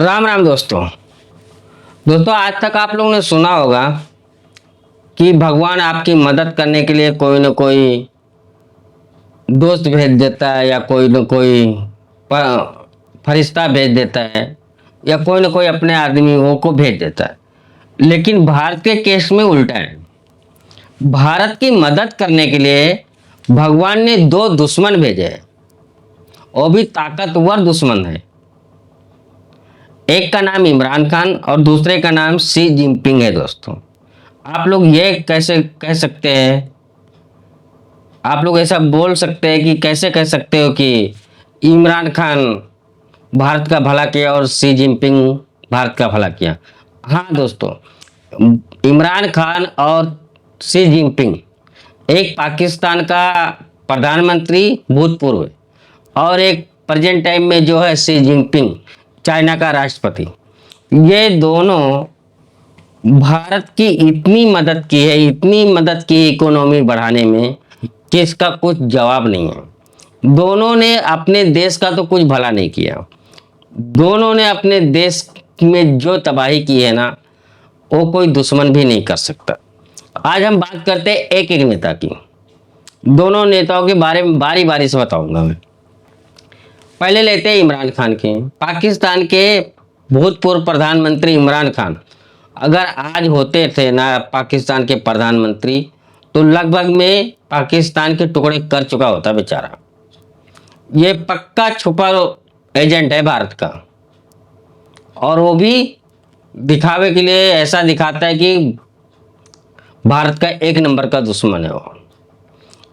राम राम दोस्तों। आज तक आप लोगों ने सुना होगा कि भगवान आपकी मदद करने के लिए कोई न कोई दोस्त भेज देता है, या कोई न कोई फरिश्ता भेज देता है, या कोई न कोई अपने आदमियों को भेज देता है। लेकिन भारत के केस में उल्टा है। भारत की मदद करने के लिए भगवान ने दो दुश्मन भेजे हैं, वो भी ताकतवर दुश्मन है। एक का नाम इमरान खान और दूसरे का नाम शी जिनपिंग है। दोस्तों, आप लोग ये कैसे कह सकते हैं, आप लोग ऐसा बोल सकते हैं कि कैसे कह सकते हो कि इमरान खान भारत का भला किया और शी जिनपिंग भारत का भला किया? हाँ दोस्तों, इमरान खान और शी जिनपिंग एक पाकिस्तान का प्रधानमंत्री भूतपूर्व और एक प्रेजेंट टाइम में जो है शी जिनपिंग चाइना का राष्ट्रपति। ये दोनों भारत की इतनी मदद की है, इतनी मदद की इकोनॉमी बढ़ाने में कि इसका कुछ जवाब नहीं है। दोनों ने अपने देश का तो कुछ भला नहीं किया। दोनों ने अपने देश में जो तबाही की है ना, वो कोई दुश्मन भी नहीं कर सकता। आज हम बात करते हैं एक एक नेता की। दोनों नेताओं के बारे में बारी बारी से बताऊंगा मैं। पहले लेते हैं इमरान खान के। पाकिस्तान के भूतपूर्व प्रधानमंत्री इमरान खान अगर आज होते थे ना पाकिस्तान के प्रधानमंत्री, तो लगभग में पाकिस्तान के टुकड़े कर चुका होता बेचारा। ये पक्का छुपा एजेंट है भारत का, और वो भी दिखावे के लिए ऐसा दिखाता है कि भारत का एक नंबर का दुश्मन है वो।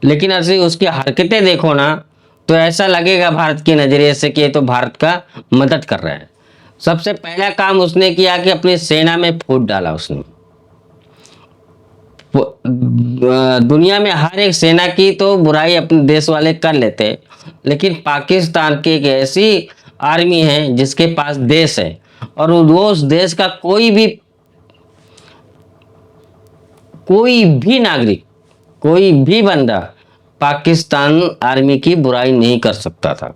लेकिन ऐसे उसकी हरकतें देखो ना, तो ऐसा लगेगा भारत के नजरिए से कि ये तो भारत का मदद कर रहा है। सबसे पहला काम उसने किया कि अपनी सेना में फूट डाला उसने। दुनिया में हर एक सेना की तो बुराई अपने देश वाले कर लेते हैं, लेकिन पाकिस्तान की एक ऐसी आर्मी है जिसके पास देश है, और वो उस देश का कोई भी नागरिक, कोई भी बंदा पाकिस्तान आर्मी की बुराई नहीं कर सकता था।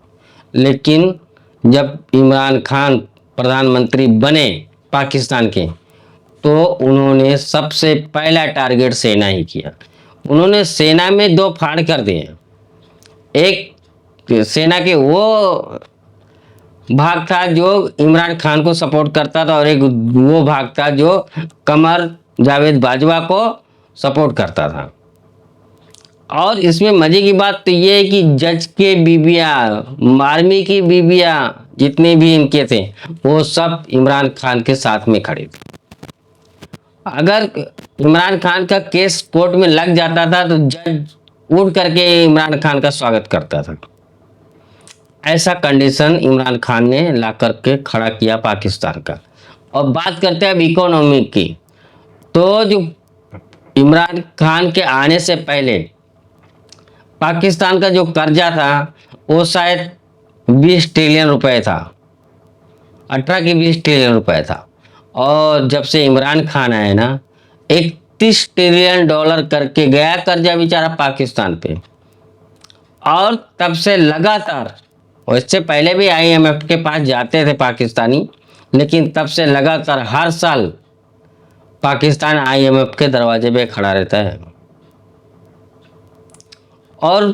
लेकिन जब इमरान खान प्रधानमंत्री बने पाकिस्तान के, तो उन्होंने सबसे पहला टारगेट सेना ही किया। उन्होंने सेना में दो फाड़ कर दिए। एक सेना के वो भाग था जो इमरान खान को सपोर्ट करता था, और एक वो भाग था जो कमर जावेद बाजवा को सपोर्ट करता था। और इसमें मजे की बात तो ये है कि जज के बीबियां, आर्मी की बीबियां, जितने भी इनके थे, वो सब इमरान खान के साथ में खड़े थे। अगर इमरान खान का केस कोर्ट में लग जाता था तो जज उठ करके इमरान खान का स्वागत करता था। ऐसा कंडीशन इमरान खान ने ला करके खड़ा किया पाकिस्तान का। और बात करते हैं अब इकोनॉमी की, तो जो इमरान खान के आने से पहले पाकिस्तान का जो कर्जा था वो शायद 20 ट्रिलियन रुपए था, 18 की 20 ट्रिलियन रुपए था। और जब से इमरान खान आए ना, 31 ट्रिलियन डॉलर करके गया कर्जा बेचारा पाकिस्तान पे। और तब से लगातार, और इससे पहले भी IMF के पास जाते थे पाकिस्तानी, लेकिन तब से लगातार हर साल पाकिस्तान IMF के दरवाजे पे खड़ा रहता है। और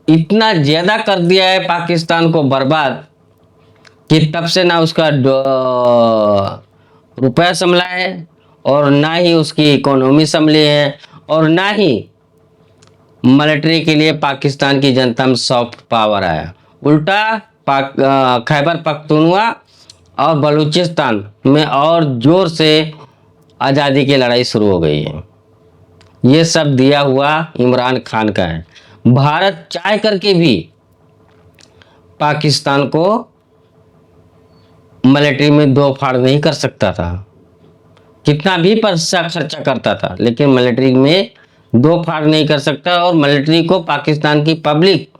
इतना ज़्यादा कर दिया है पाकिस्तान को बर्बाद कि तब से ना उसका रुपया संभला है, और ना ही उसकी इकोनॉमी संभली है, और ना ही मिलिट्री के लिए पाकिस्तान की जनता में सॉफ्ट पावर आया। उल्टा खैबर पख्तूनख्वा और बलूचिस्तान में और जोर से आज़ादी की लड़ाई शुरू हो गई है। ये सब दिया हुआ इमरान खान का है। भारत चाह करके भी पाकिस्तान को मिलिट्री में दो फाड़ नहीं कर सकता था, कितना भी पैसा खर्चा करता था, लेकिन मिलिट्री में दो फाड़ नहीं कर सकता। और मिलिट्री को पाकिस्तान की पब्लिक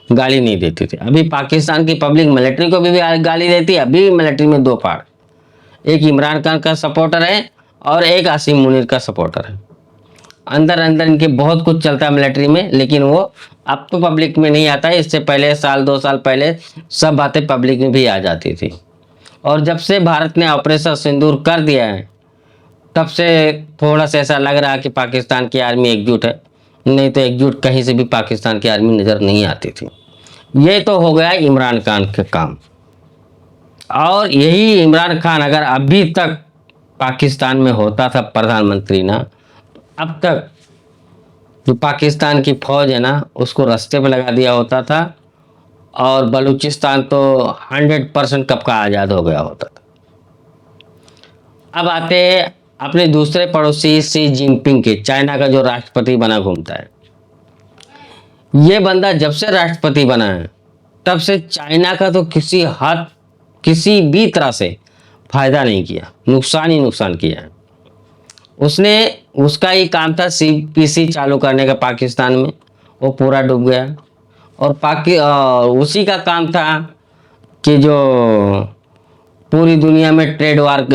गाली नहीं देती थी। अभी पाकिस्तान की पब्लिक मिलिट्री को भी गाली देती है। अभी मिलिट्री में दो फाड़, एक इमरान खान का सपोर्टर है और एक आसिम मुनीर का सपोर्टर है। अंदर अंदर इनके बहुत कुछ चलता है मिलिट्री में, लेकिन वो अब तो पब्लिक में नहीं आता है। इससे पहले साल 2 साल पहले सब बातें पब्लिक में भी आ जाती थी। और जब से भारत ने ऑपरेशन सिंदूर कर दिया है, तब से थोड़ा सा ऐसा लग रहा है कि पाकिस्तान की आर्मी एकजुट है, नहीं तो एकजुट कहीं से भी पाकिस्तान की आर्मी नज़र नहीं आती थी। ये तो हो गया इमरान खान का काम। और यही इमरान खान अगर अभी तक पाकिस्तान में होता था प्रधानमंत्री ना, अब तक जो पाकिस्तान की फौज है ना, उसको रास्ते पे लगा दिया होता था और बलूचिस्तान तो 100% कब का आज़ाद हो गया होता था। अब आते हैं अपने दूसरे पड़ोसी शी जिनपिंग के, चाइना का जो राष्ट्रपति बना घूमता है। ये बंदा जब से राष्ट्रपति बना है, तब से चाइना का तो किसी भी तरह से फायदा नहीं किया, नुकसान ही नुकसान किया है उसने। उसका ही काम था CPC चालू करने का पाकिस्तान में, वो पूरा डूब गया। और उसी का काम था कि जो पूरी दुनिया में ट्रेड वार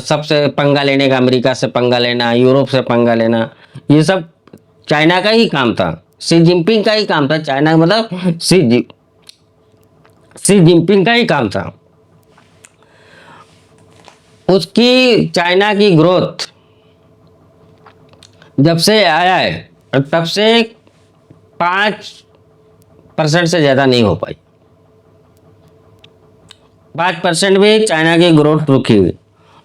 सबसे पंगा लेने का, अमेरिका से पंगा लेना, यूरोप से पंगा लेना, ये सब चाइना का ही काम था, शी जिनपिंग का ही काम था। चाइना मतलब शी जिनपिंग का ही काम था। उसकी चाइना की ग्रोथ जब से आया है तब से 5% से ज़्यादा नहीं हो पाई। 5% भी चाइना की ग्रोथ रुकी हुई।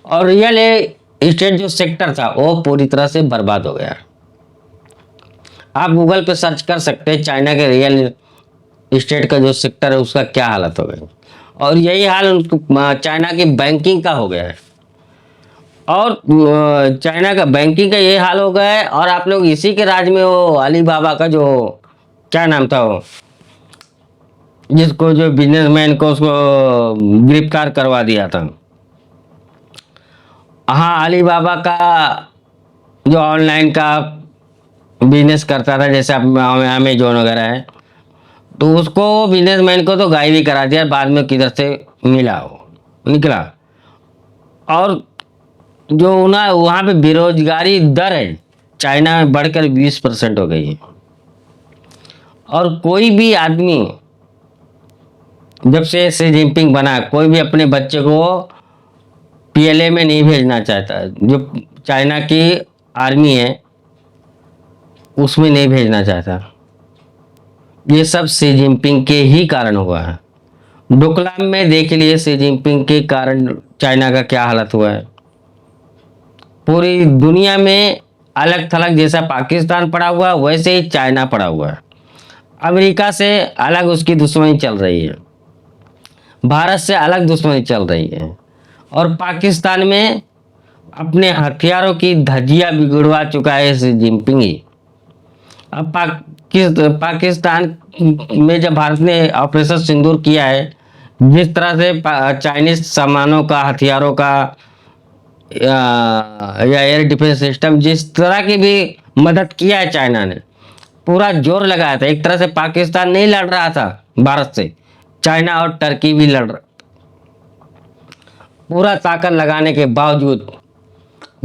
और रियल एस्टेट जो सेक्टर था वो पूरी तरह से बर्बाद हो गया। आप गूगल पे सर्च कर सकते हैं चाइना के रियल एस्टेट का जो सेक्टर है उसका क्या हालत हो गई। और यही हाल चाइना की बैंकिंग का हो गया है। और चाइना का बैंकिंग का ये हाल हो गया है। और आप लोग इसी के राज में वो अलीबाबा का जो क्या नाम था, वो जिसको जो बिजनेसमैन को उसको गिरफ्तार करवा दिया था। हाँ, अलीबाबा का जो ऑनलाइन का बिजनेस करता था, जैसे अमेजोन वगैरह है, तो उसको बिजनेसमैन को तो गायब भी करा दिया, बाद में किधर से मिला वो निकला। और जो ना वहाँ पे बेरोजगारी दर है चाइना में बढ़कर 20% हो गई है। और कोई भी आदमी जब से शी जिनपिंग बना, कोई भी अपने बच्चे को PLA में नहीं भेजना चाहता, जो चाइना की आर्मी है उसमें नहीं भेजना चाहता। ये सब शी जिनपिंग के ही कारण हुआ है। डोकलाम में देख लिए शी जिनपिंग के कारण चाइना का क्या हालत हुआ है। पूरी दुनिया में अलग थलग जैसा पाकिस्तान पड़ा हुआ है, वैसे ही चाइना पड़ा हुआ है। अमेरिका से अलग उसकी दुश्मनी चल रही है, भारत से अलग दुश्मनी चल रही है। और पाकिस्तान में अपने हथियारों की धज्जियां बिगड़वा चुका है शी जिनपिंग ही। अब पाकिस्तान में जब भारत ने ऑपरेशन सिंदूर किया है, जिस तरह से चाइनीज सामानों का, हथियारों का या एयर डिफेंस सिस्टम, जिस तरह की भी मदद किया है चाइना ने, पूरा जोर लगाया था। एक तरह से पाकिस्तान नहीं लड़ रहा था भारत से, चाइना और टर्की भी लड़ रहा। पूरा ताकत लगाने के बावजूद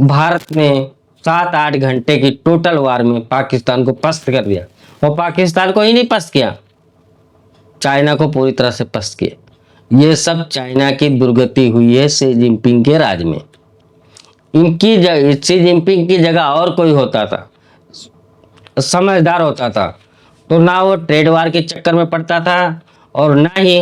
भारत ने 7-8 घंटे की टोटल वार में पाकिस्तान को पस्त कर दिया। और पाकिस्तान को ही नहीं पस्त किया, चाइना को पूरी तरह से पस्त किया। ये सब चाइना की दुर्गति हुई है शी जिनपिंग के राज में। शी जिनपिंग की जगह और कोई होता था, समझदार होता था, तो ना वो ट्रेड वार के चक्कर में पड़ता था और ना ही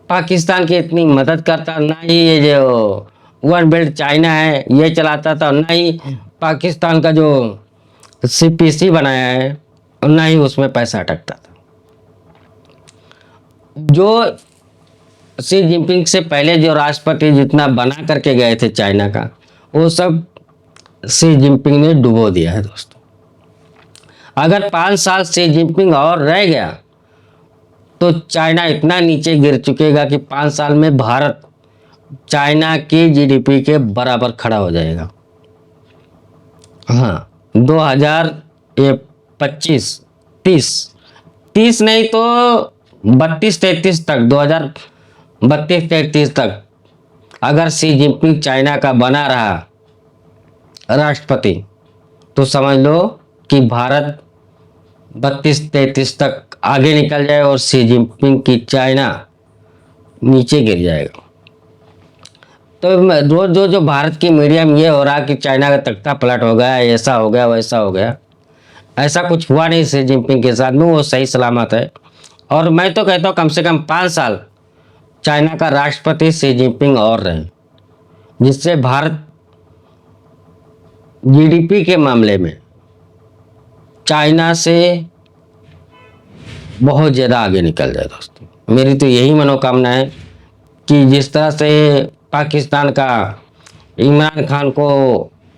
पाकिस्तान की इतनी मदद करता, ना ही ये जो वन बेल्ट चाइना है ये चलाता था, ना ही पाकिस्तान का जो CPC बनाया है, और ना ही उसमें पैसा अटकता था। जो शी जिनपिंग से पहले जो राष्ट्रपति जितना बना करके गए थे चाइना का, वो सब शी जिनपिंग ने डुबो दिया है दोस्तों। अगर 5 साल शी जिनपिंग और रह गया तो चाइना इतना नीचे गिर चुकेगा कि 5 साल में भारत चाइना की GDP के बराबर खड़ा हो जाएगा। हाँ, 2025 30 नहीं तो 32-33 तक, 2032-33 तक अगर शी जिनपिंग चाइना का बना रहा राष्ट्रपति, तो समझ लो कि भारत 32-33 तक आगे निकल जाए और शी जिनपिंग की चाइना नीचे गिर जाएगा। तो रोज जो भारत की मीडिया में ये हो रहा कि चाइना का तख्ता पलट हो गया, ऐसा हो गया, वैसा हो गया, ऐसा कुछ हुआ नहीं शी जिनपिंग के साथ में, वो सही सलामत है। और मैं तो कहता हूँ कम से कम 5 साल चाइना का राष्ट्रपति शी जिनपिंग और रहे, जिससे भारत जीडीपी के मामले में चाइना से बहुत ज़्यादा आगे निकल जाए दोस्तों। मेरी तो यही मनोकामना है कि जिस तरह से पाकिस्तान का इमरान खान को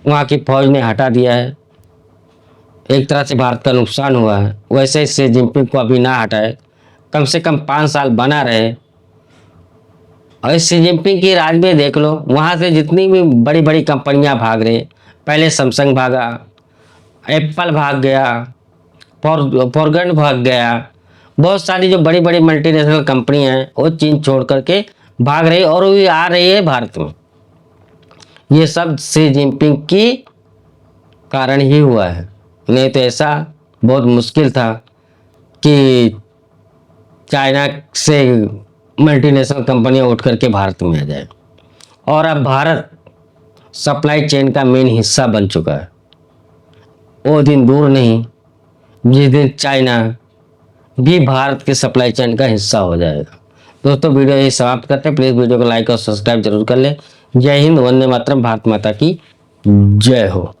वहाँ की फौज ने हटा दिया है, एक तरह से भारत का नुकसान हुआ है, वैसे शी जिनपिंग को अभी ना हटाए, कम से कम 5 साल बना रहे। और शी जिनपिंग की राज में देख लो, वहाँ से जितनी भी बड़ी बड़ी कंपनियाँ भाग रही, पहले सैमसंग भागा, एप्पल भाग गया, फॉरगन भाग गया, बहुत सारी जो बड़ी बड़ी मल्टीनेशनल कंपनी हैं वो चीन छोड़ करके भाग रही और वो आ रही है भारत में। ये सब शी जिनपिंग की कारण ही हुआ है, नहीं तो ऐसा बहुत मुश्किल था कि चाइना से मल्टीनेशनल कंपनियां उठ करके भारत में आ जाए। और अब भारत सप्लाई चेन का मेन हिस्सा बन चुका है। वो दिन दूर नहीं जिस दिन चाइना भी भारत के सप्लाई चेन का हिस्सा हो जाएगा। दोस्तों वीडियो यही समाप्त करते हैं। प्लीज़ वीडियो को लाइक और सब्सक्राइब जरूर कर लें। जय हिंद, वंदे मातरम, भारत माता की जय हो।